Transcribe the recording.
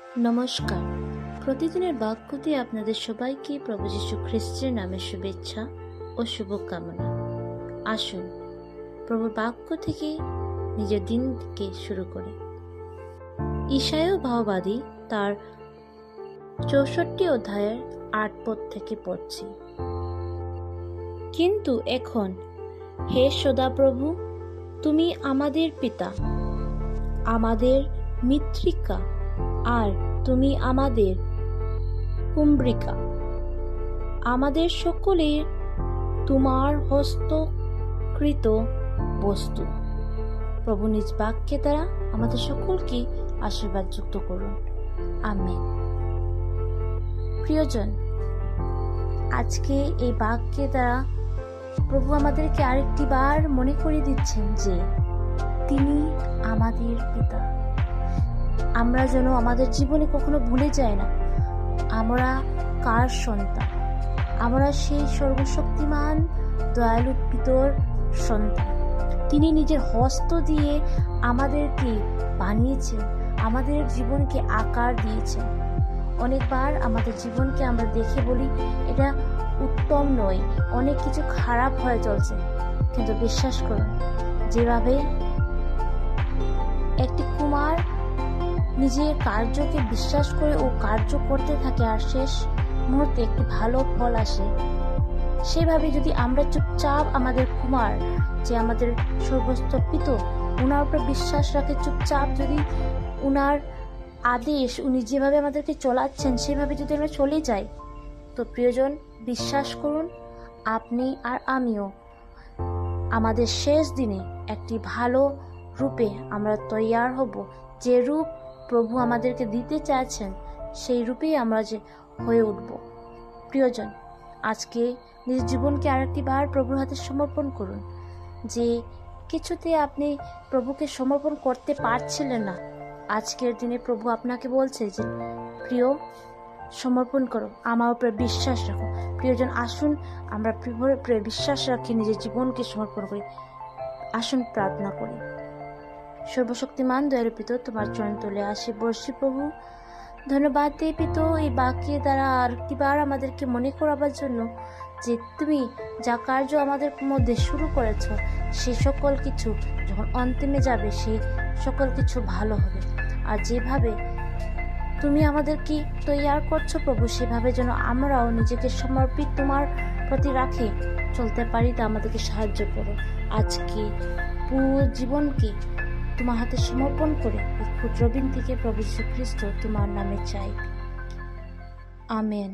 নমস্কার। প্রতিদিনের বাক্য দিয়ে আপনাদের সবাইকে প্রভু যীশু খ্রিস্টের নামে শুভেচ্ছা ও শুভকামনা। আসুন প্রভুর বাক্য থেকে নিজের দিনকে শুরু করি। ঈশায় ভাববাদী তার 64 অধ্যায়ের 8 পদ থেকে পড়ছি। কিন্তু এখন হে সদাপ্রভু, তুমি আমাদের পিতা, আমাদের মিত্রিকা, আর তুমি আমাদের কুম্ভরিকা, আমাদের সকলের তোমার হস্তকৃত বস্তু। প্রভু নিজ বাক্যে দ্বারা আমাদের সকলকে আশীর্বাদ যুক্ত করুন। আমেন। প্রিয়জন, আজকে এই বাক্যে দ্বারা প্রভু আমাদেরকে আরেকটি বার মনে করিয়ে দিচ্ছেন যে তিনি আমাদের পিতা। আমরা যেন আমাদের জীবনে কখনো ভুলে যাই না আমরা কার সন্তান। আমরা সেই সর্বশক্তিমান দয়ালু পিতর সন্তান। তিনি নিজের হস্ত দিয়ে আমাদেরকে বানিয়েছেন, আমাদের জীবনকে আকার দিয়েছেন। অনেকবার আমাদের জীবনকে আমরা দেখে বলি এটা উত্তম নয়, অনেক কিছু খারাপ হয়ে চলছে। কিন্তু বিশ্বাস করুন, যেভাবে একটি কুমার নিজের কার্যকে বিশ্বাস করে ও কার্য করতে থাকে আর শেষ মুহূর্তে একটি ভালো ফল আসে, সেভাবে যদি আমরা চুপচাপ আমাদের কুমার যে আমাদের সর্বস্ত পিতা, উনার উপর বিশ্বাস রাখে, চুপচাপ যদি উনার আদেশ উনি যেভাবে আমাদেরকে চলাচ্ছেন সেভাবে যদি আমরা চলে যাই, তো প্রিয়জন বিশ্বাস করুন, আপনি আর আমিও আমাদের শেষ দিনে একটি ভালো রূপে আমরা তৈয়ার হব। যে রূপ প্রভু আমাদেরকে দিতে চাইছেন সেই রূপেই আমরা যে হয়ে উঠব। প্রিয়জন, আজকে নিজের জীবনকে আরেকটি বার প্রভুর হাতে সমর্পণ করুন। যে কিছুতে আপনি প্রভুকে সমর্পণ করতে পারছিলেন না, আজকের দিনে প্রভু আপনাকে বলছে যে প্রিয়, সমর্পণ করো, আমার উপরে বিশ্বাস রাখো। প্রিয়জন, আসুন আমরা প্রভুর উপরে বিশ্বাস রাখি নিজের জীবনকে সমর্পণ করি। আসুন প্রার্থনা করি। সর্বশক্তিমান দয়ালু পিতা, তোমার চরণ তলে আসি বর্ষি। প্রভু, ধন্যবাদ দেই পিতা এই বাক্যের দ্বারা আরেকটিবার আমাদেরকে মনে করাবার জন্য যে তুমি যা কার্য আমাদের মধ্যে শুরু করেছ সেই সকল কিছু যখন অন্তিমে যাবে সেই সকল কিছু ভালো হবে। আর যেভাবে তুমি আমাদেরকে তৈয়ার করছো প্রভু, সেভাবে যেন আমরাও নিজেকে সমর্পিত তোমার প্রতি রাখে চলতে পারি, তা আমাদেরকে সাহায্য করো। আজকে পুরো জীবনকে তোমার হাতে সমর্পণ করে এই ক্ষুদ্র বিন থেকে প্রভু যীশু খ্রিস্ট তোমার নামে চাই। আমেন।